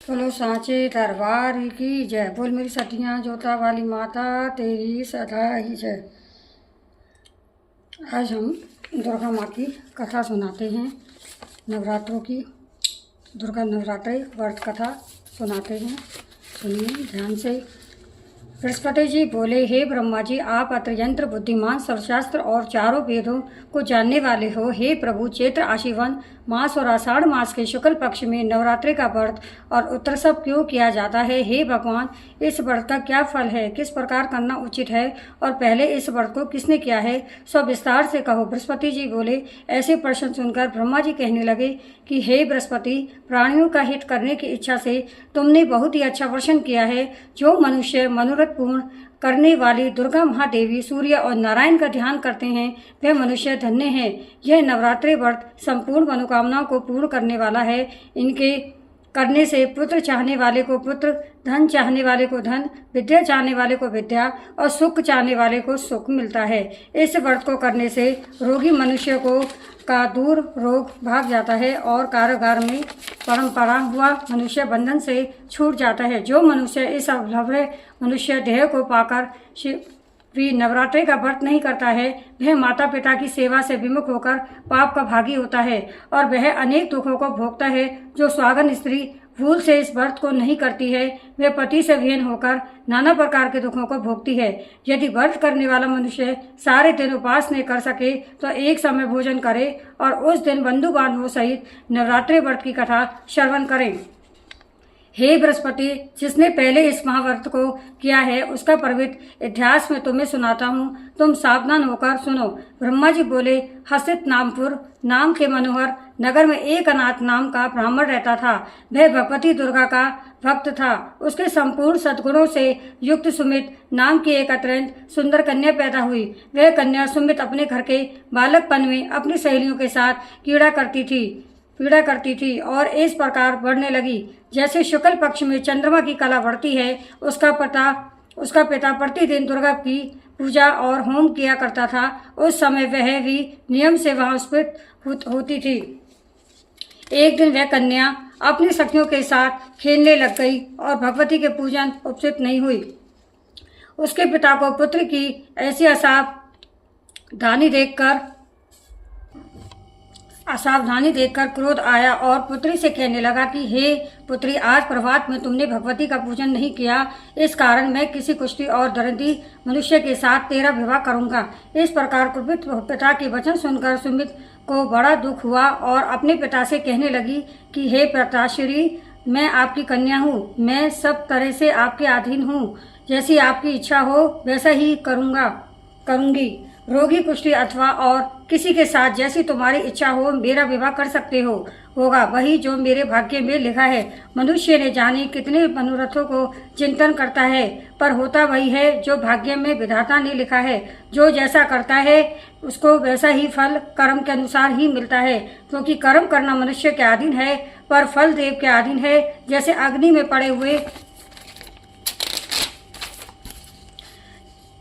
बोलो सांचे दरबार की जय। बोल मेरी सटियाँ जोता वाली माता तेरी सदा ही जय। आज हम दुर्गा माँ की कथा सुनाते हैं। नवरात्रों की दुर्गा नवरात्रि व्रत कथा सुनाते हैं। सुनिए ध्यान से। बृहस्पति जी बोले, हे ब्रह्मा जी, आप अत्यंत बुद्धिमान, सर्वशास्त्र और चारों वेदों को जानने वाले हो। हे प्रभु, चैत्र आशीवन मास और आषाढ़ मास के शुक्ल पक्ष में नवरात्रि का व्रत और उत्सव क्यों किया जाता है? हे भगवान, इस व्रत का क्या फल है? किस प्रकार करना उचित है? और पहले इस व्रत को किसने किया है? सब विस्तार से कहो। बृहस्पति जी बोले। ऐसे प्रश्न सुनकर ब्रह्मा जी कहने लगे कि हे बृहस्पति, प्राणियों का हित करने की इच्छा से तुमने बहुत ही अच्छा वर्णन किया है। जो मनुष्य मनोरथ पूर्ण करने वाली दुर्गा महादेवी, सूर्य और नारायण का ध्यान करते हैं, वह मनुष्य धन्य है। यह नवरात्रि व्रत संपूर्ण मनोकामनाओं को पूर्ण करने वाला है। इनके करने से पुत्र चाहने वाले को पुत्र, धन चाहने वाले को धन, विद्या चाहने वाले को विद्या और सुख चाहने वाले को सुख मिलता है। इस व्रत को करने से रोगी मनुष्य को का दूर रोग भाग जाता है और कारागार में परंपरा हुआ मनुष्य बंधन से छूट जाता है। जो मनुष्य इस अवलभ्य मनुष्य देह को पाकर भी नवरात्रि का व्रत नहीं करता है, वह माता पिता की सेवा से विमुख होकर पाप का भागी होता है और वह अनेक दुखों को भोगता है। जो सुहागन स्त्री भूल से इस व्रत को नहीं करती है, वह पति से विहीन होकर नाना प्रकार के दुखों को भोगती है। यदि व्रत करने वाला मनुष्य सारे दिन उपवास नहीं कर सके तो एक समय भोजन करे और उस दिन बंधु बांधवों सहित नवरात्रि व्रत की कथा श्रवण करें। हे बृहस्पति, जिसने पहले इस महाव्रत को किया है, उसका पवित्र इतिहास में तुम्हें सुनाता हूँ। तुम सावधान होकर सुनो। ब्रह्मा जी बोले, हसित नामपुर नाम के मनोहर नगर में एक अनाथ नाम का ब्राह्मण रहता था। वह भगवती दुर्गा का भक्त था। उसके संपूर्ण सद्गुणों से युक्त सुमित नाम की एक अत्यंत सुंदर कन्या पैदा हुई। वह कन्या सुमित अपने घर के बालकपन में अपनी सहेलियों के साथ पीड़ा करती थी और इस प्रकार बढ़ने लगी। जैसे शुक्ल पक्ष में चंद्रमा की कला बढ़ती है, उसका पिता प्रतिदिन दुर्गा की पूजा और होम किया करता था। उस समय वह भी नियम से वहां उपस्थित होती थी। एक दिन वह कन्या अपनी सखियों के साथ खेलने लग गई और भगवती के पूजन उपस्थित नहीं हुई। उसके पिता को पुत्र की ऐसी असावधानी देखकर क्रोध आया और पुत्री से कहने लगा कि हे पुत्री, आज प्रभात में तुमने भगवती का पूजन नहीं किया, इस कारण मैं किसी कुष्ठी और दरिद्री मनुष्य के साथ तेरा विवाह करूंगा। इस प्रकार कुपित पिता के वचन सुनकर सुमित को बड़ा दुख हुआ और अपने पिता से कहने लगी कि हे पिताश्री, मैं आपकी कन्या हूँ। मैं सब तरह से आपके अधीन हूँ। जैसी आपकी इच्छा हो वैसा ही करूंगी। रोगी, कुष्ठी अथवा और किसी के साथ जैसी तुम्हारी इच्छा हो मेरा विवाह कर सकते होगा वही जो मेरे भाग्य में लिखा है। मनुष्य ने जाने कितने मनोरथों को चिंतन करता है, पर होता वही है जो भाग्य में विधाता ने लिखा है। जो जैसा करता है उसको वैसा ही फल कर्म के अनुसार ही मिलता है, क्योंकि कर्म करना मनुष्य के अधीन है पर फल देव के अधीन है। जैसे अग्नि में पड़े हुए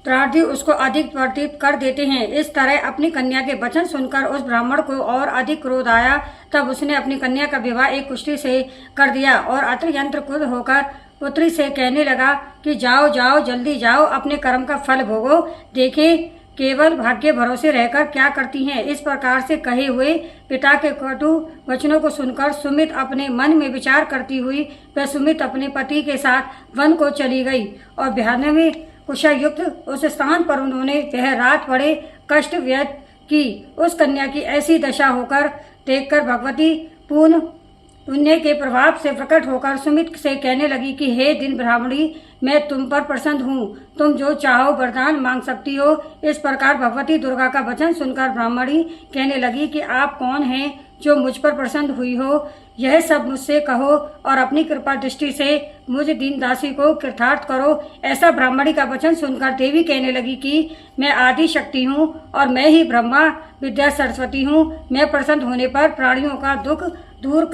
प्रार्थी उसको अधिक प्रतीत कर देते हैं, इस तरह अपनी कन्या के वचन सुनकर उस ब्राह्मण को और अधिक क्रोध आया। तब उसने अपनी कन्या का विवाह एक कुष्ठी से कर दिया और अत्यंत क्रुद्ध होकर पुत्री से कहने लगा कि जाओ जाओ, जल्दी जाओ, अपने कर्म का फल भोगो। देखें केवल भाग्य भरोसे रहकर क्या करती हैं। इस प्रकार से कहे हुए पिता के कटु वचनों को सुनकर सुमित अपने मन में विचार करती हुई वह सुमित अपने पति के साथ वन को चली गई और बिहार में कुशा युक्त उस स्थान पर उन्होंने वह रात बड़े कष्ट व्यतीत की। उस कन्या की ऐसी दशा होकर देखकर भगवती पुण्य के प्रभाव से प्रकट होकर सुमित से कहने लगी कि हे दिन ब्राह्मणी, मैं तुम पर प्रसन्न हूँ। तुम जो चाहो वरदान मांग सकती हो। इस प्रकार भगवती दुर्गा का वचन सुनकर ब्राह्मणी कहने लगी कि आप कौन हैं जो मुझ पर प्रसन्न हुई हो? यह सब मुझसे कहो और अपनी कृपा दृष्टि से मुझ दीन दासी को कृतार्थ करो। ऐसा ब्राह्मणी का वचन सुनकर देवी कहने लगी कि मैं आदि शक्ति हूँ और मैं ही ब्रह्मा विद्या सरस्वती हूँ। मैं प्रसन्न होने पर प्राणियों का दुख दूर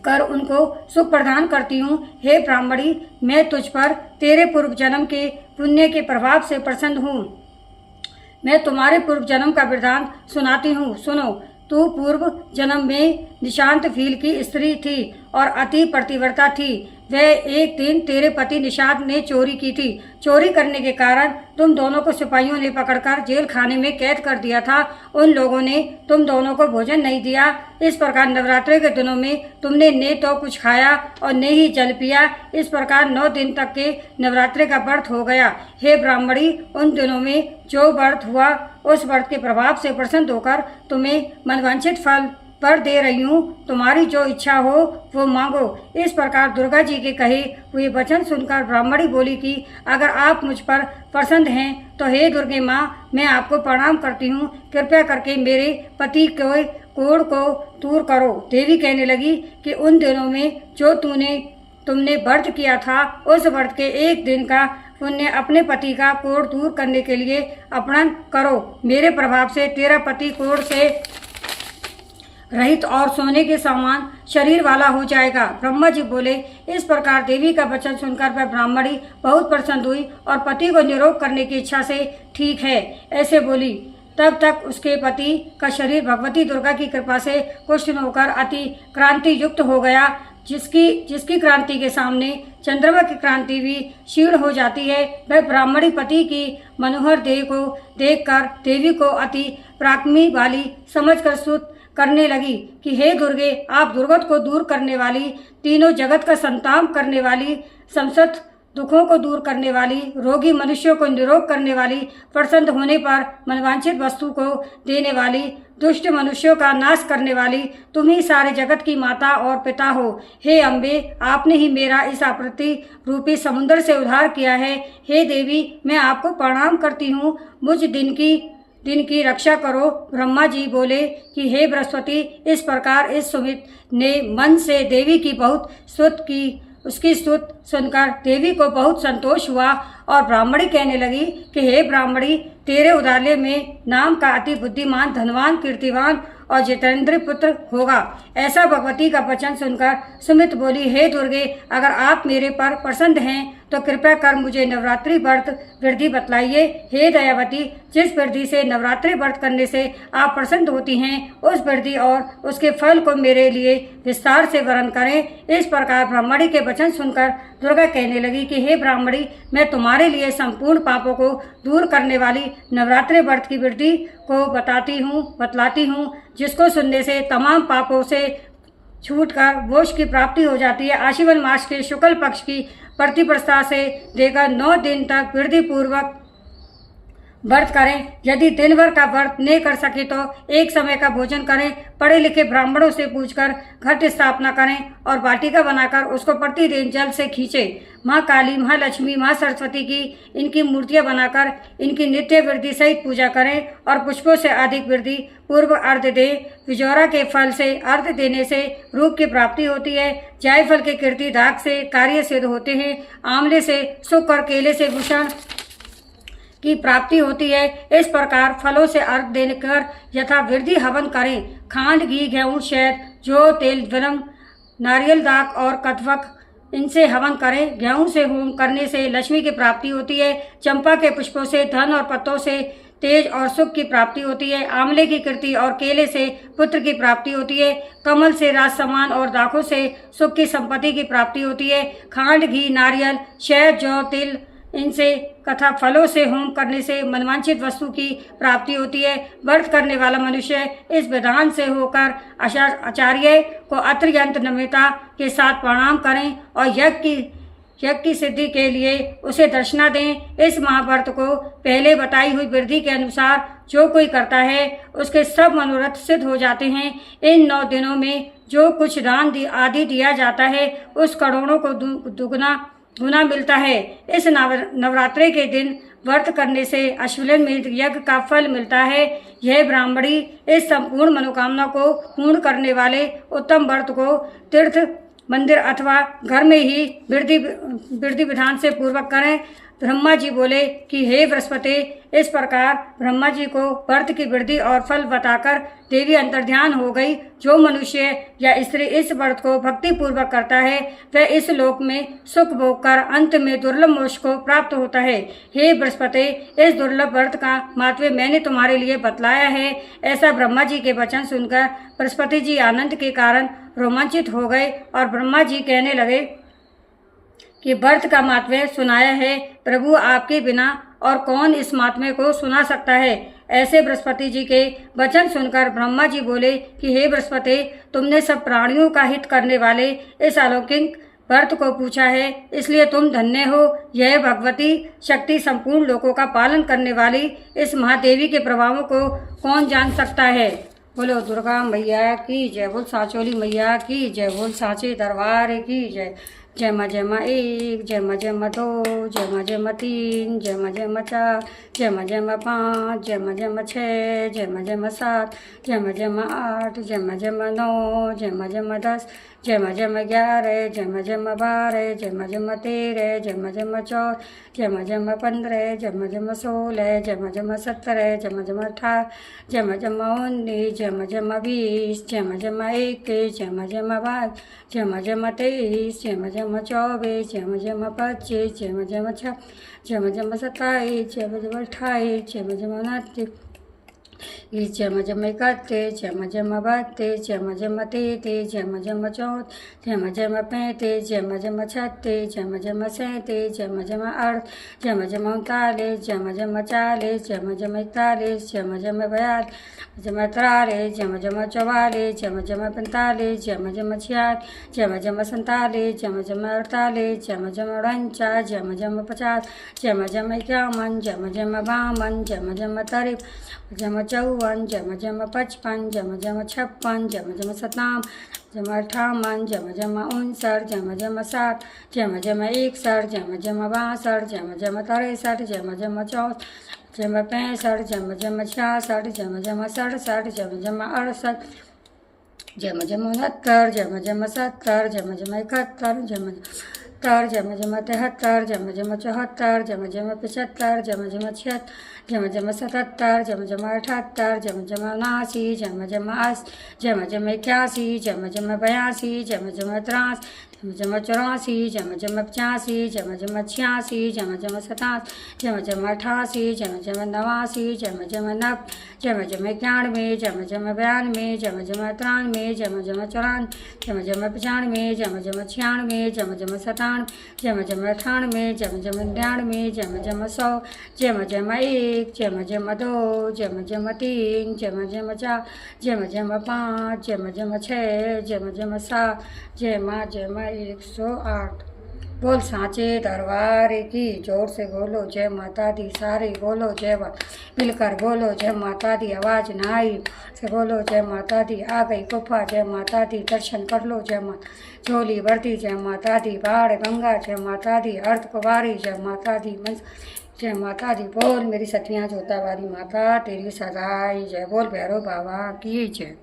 कर उनको सुख प्रदान करती हूँ। हे ब्राह्मणी, मैं तुझ पर तेरे पूर्व जन्म के पुण्य के प्रभाव से प्रसन्न हूँ। मैं तुम्हारे पूर्व जन्म का वरदान सुनाती हूँ, सुनो। तू पूर्व जन्म में निशांत भील की स्त्री थी और अति पतिव्रता थी। वह एक दिन तेरे पति निशांत ने चोरी की थी। चोरी करने के कारण तुम दोनों को सिपाहियों ने पकड़कर जेल खाने में कैद कर दिया था। उन लोगों ने तुम दोनों को भोजन नहीं दिया। इस प्रकार नवरात्रि के दिनों में तुमने न तो कुछ खाया और न ही जल पिया। इस प्रकार 9 दिन तक के नवरात्रि का व्रत हो गया। हे ब्राह्मणी, उन दिनों में जो व्रत हुआ उस व्रत के प्रभाव से प्रसन्न होकर तुम्हें मनवांछित फल पर दे रही हूँ। तुम्हारी जो इच्छा हो वो मांगो। इस प्रकार दुर्गा जी के कहे हुए वचन सुनकर ब्राह्मणी बोली कि अगर आप मुझ पर प्रसन्न हैं तो हे दुर्गे माँ, मैं आपको प्रणाम करती हूँ। कृपया करके मेरे पति के कोढ़ को दूर करो। देवी कहने लगी कि उन दिनों में जो तुमने व्रत किया था उस व्रत के एक दिन का पुण्य अपने पति का कोढ़ दूर करने के लिए अर्पण करो। मेरे प्रभाव से तेरा पति कोढ़ से रहित और सोने के समान शरीर वाला हो जाएगा। ब्रह्मा जी बोले। इस प्रकार देवी का वचन सुनकर वह ब्राह्मणी बहुत प्रसन्न हुई और पति को निरोग करने की इच्छा से ठीक है ऐसे बोली। तब तक उसके पति का शरीर भगवती दुर्गा की कृपा से पुष्ट होकर अति क्रांति युक्त हो गया, जिसकी क्रांति के सामने चंद्रमा की क्रांति भी क्षीण हो जाती है। वह ब्राह्मणी पति की मनोहर देह को देखकर देवी को अति पराक्रमी वाली समझकर स्तुति करने लगी कि हे दुर्गे, आप दुर्गत को दूर करने वाली, तीनों जगत का संताप करने वाली, समस्त दुखों को दूर करने वाली, रोगी मनुष्यों को निरोग करने वाली, प्रसन्न होने पर मनवांछित वस्तु को देने वाली, दुष्ट मनुष्यों का नाश करने वाली, तुम ही सारे जगत की माता और पिता हो। हे अम्बे, आपने ही मेरा इस आपत्ति रूपी समुद्र से उद्धार किया है। हे देवी, मैं आपको प्रणाम करती हूँ। मुझ दिन की रक्षा करो। ब्रह्मा जी बोले कि हे बृहस्पति, इस प्रकार इस सुमित ने मन से देवी की बहुत स्तुति की। उसकी स्तुति सुनकर देवी को बहुत संतोष हुआ और ब्राह्मणी कहने लगी कि हे ब्राह्मणी, तेरे उदालय में नाम का अति बुद्धिमान, धनवान, कीर्तिवान और जितेंद्र पुत्र होगा। ऐसा भगवती का वचन सुनकर सुमित बोली, हे दुर्गे, अगर आप मेरे पर प्रसन्न हैं तो कृपया कर मुझे नवरात्रि व्रत वृद्धि बतलाइए। हे दयावती, जिस वृद्धि से नवरात्रि व्रत करने से आप प्रसन्न होती हैं, उस वृद्धि और उसके फल को मेरे लिए विस्तार से वर्णन करें। इस प्रकार ब्राह्मणी के वचन सुनकर दुर्गा कहने लगी कि हे ब्राह्मणी, मैं तुम्हारे लिए संपूर्ण पापों को दूर करने वाली नवरात्रि व्रत की वृद्धि को बतलाती हूँ, जिसको सुनने से तमाम पापों से छूटकर मोक्ष की प्राप्ति हो जाती है। आश्विन मास के शुक्ल पक्ष की प्रतिपदा से देकर 9 दिन तक वृद्धि पूर्वक व्रत करें। यदि दिन भर का व्रत नहीं कर सके तो एक समय का भोजन करें। पढ़े लिखे ब्राह्मणों से पूछकर घट स्थापना करें और वाटिका बनाकर उसको प्रतिदिन जल से खींचें। माँ काली, माँ लक्ष्मी, माँ सरस्वती की इनकी मूर्तियां बनाकर इनकी नित्य वृद्धि सहित पूजा करें और पुष्पों से अधिक वृद्धि पूर्व अर्घ दें। विजोरा के फल से अर्घ देने से रूप की प्राप्ति होती है। जायफल के कीर्ति दाग से कार्य सिद्ध होते हैं। आंवले से सुख और केले से भूषण की प्राप्ति होती है। इस प्रकार फलों से अर्घ देकर यथा वृद्धि हवन करें। खांड, घी, गेहूँ, शहद, जौ, तेल, द्रंग, नारियल दाग और कथवक, इनसे हवन करें। गेहूँ से होम करने से लक्ष्मी की प्राप्ति होती है। चंपा के पुष्पों से धन और पत्तों से तेज और सुख की प्राप्ति होती है। आंवले की कृति और केले से पुत्र की प्राप्ति होती है। कमल से राजसम्मान और दाखों से सुख की संपत्ति की प्राप्ति होती है। खांड, घी, नारियल, शहद, जौ, तिल, इनसे तथा फलों से होम करने से मनवांछित वस्तु की प्राप्ति होती है। व्रत करने वाला मनुष्य इस विधान से होकर आचार्य को अत्यंत नम्रता के साथ प्रणाम करें और यज्ञ की सिद्धि के लिए उसे दर्शना दें। इस महाव्रत को पहले बताई हुई वृद्धि के अनुसार जो कोई करता है उसके सब मनोरथ सिद्ध हो जाते हैं। इन 9 दिनों में जो कुछ दान आदि दिया जाता है उस करोड़ों को गुना मिलता है। इस नवरात्रि के दिन व्रत करने से अश्विन में यज्ञ का फल मिलता है। यह ब्राह्मणी इस संपूर्ण मनोकामना को पूर्ण करने वाले उत्तम व्रत को तीर्थ, मंदिर अथवा घर में ही वृद्धि विधान से पूर्वक करें ब्रह्मा जी बोले कि हे बृहस्पति, इस प्रकार ब्रह्मा जी को व्रत की वृद्धि और फल बताकर देवी अंतर्ध्यान हो गई। जो मनुष्य या स्त्री इस व्रत को भक्ति पूर्वक करता है वह इस लोक में सुख भोग कर अंत में दुर्लभ मोक्ष को प्राप्त होता है। हे बृहस्पति, इस दुर्लभ व्रत का महत्व मैंने तुम्हारे लिए बतलाया है। ऐसा ब्रह्मा जी के वचन सुनकर बृहस्पति जी आनंद के कारण रोमांचित हो गए और ब्रह्मा जी कहने लगे कि व्रत का महत्व सुनाया है। प्रभु, आपके बिना और कौन इस महात्म्य को सुना सकता है। ऐसे बृहस्पति जी के वचन सुनकर ब्रह्मा जी बोले कि हे बृहस्पति, तुमने सब प्राणियों का हित करने वाले इस अलौकिक व्रत को पूछा है, इसलिए तुम धन्य हो। यह भगवती शक्ति संपूर्ण लोकों का पालन करने वाली इस महादेवी के प्रभावों को कौन जान सकता है। बोलो दुर्गा मैया की जय, बोल साचोली मैया की जय, बोल साचे दरबार की जय। जय माँ 1, जय माँ 2, जय माँ 3, जय माँ 4, जय माँ 5, जय माँ 6, जय माँ 7, जय माँ 8, जय माँ 9, जय माँ 10, जय माँ 11, जय माँ 12, जय माँ 13, जय माँ 14, जय माँ 15, जय माँ 16, जय माँ 17, जय माँ 18, जय माँ 19, जय माँ 20, जय माँ 21, जय माँ 22, जय माँ 23, जय माँ 24, जय माँ 25, जय माँ 26, जय माँ 27, जय माँ 28, जय माँ 29, जय माँ 31, जय माँ 32, जय माँ 33, जय माँ 34, जय माँ 35, जय माँ 36, जय माँ 37, जय माँ 38, जय माँ 39, जय माँ 40, जय माँ 41, जय माँ 42, जय माँ 43, जय माँ 44, जय माँ 45, जय माँ 46, जय माँ 47, जय माँ 48, जय माँ 49, जय माँ 50, जय माँ 51, जय माँ 52, जय माँ 53, जय माँ 54, जय माँ 55, जय माँ 56, जय माँ 56, जय माँ 57, जय माँ 58, जय माँ 59, जय माँ 60, जय माँ 61, जय माँ 62, जय माँ 63, जय माँ 64, जय माँ 65, जय माँ 66, जय माँ 67, जय माँ 68, जय माँ 69, जय माँ 70, जय माँ 71, जय माँ 73, जय माँ 73, जय माँ 74, जय माँ 75, जय माँ 76, जय माँ 77, जय माँ 78, जय माँ 79, जय माँ 80, जय माँ 81, जय माँ 82, जय माँ 83, जय माँ 84, जय माँ 85, जय माँ 86, जय माँ 87, जय माँ 88, जय माँ 89, जय माँ 90, जय माँ 91, जय माँ 92, जय माँ 93, जय माँ 93, जय माँ 94, जय माँ 95, जय माँ 96, जय माँ 97, जय माँ 98, जय माँ 99, जय माँ 100, जय माँ 1, जय माँ 2, जय माँ 3, जय माँ 4, जय माँ 5, जय माँ 6, जय माँ 7, जय माँ 108। बोल सांचे दरबार की, जोर से बोलो जय माता दी, सारे बोलो जय माता, मिलकर बोलो जय माता दी, आवाज़ ना आई से बोलो जय माता दी। आ गई गुफा जय माता दी, दर्शन कर लो जय माता, झोली वर्दी जय माता दी, बाढ़ गंगा जय माता दी, अर्ध कुवारी जय माता दी, जय माता दी। बोल मेरी सतियाँ जोता वाली माता तेरी सदाई जय, बोल भैरव बाबा की जय।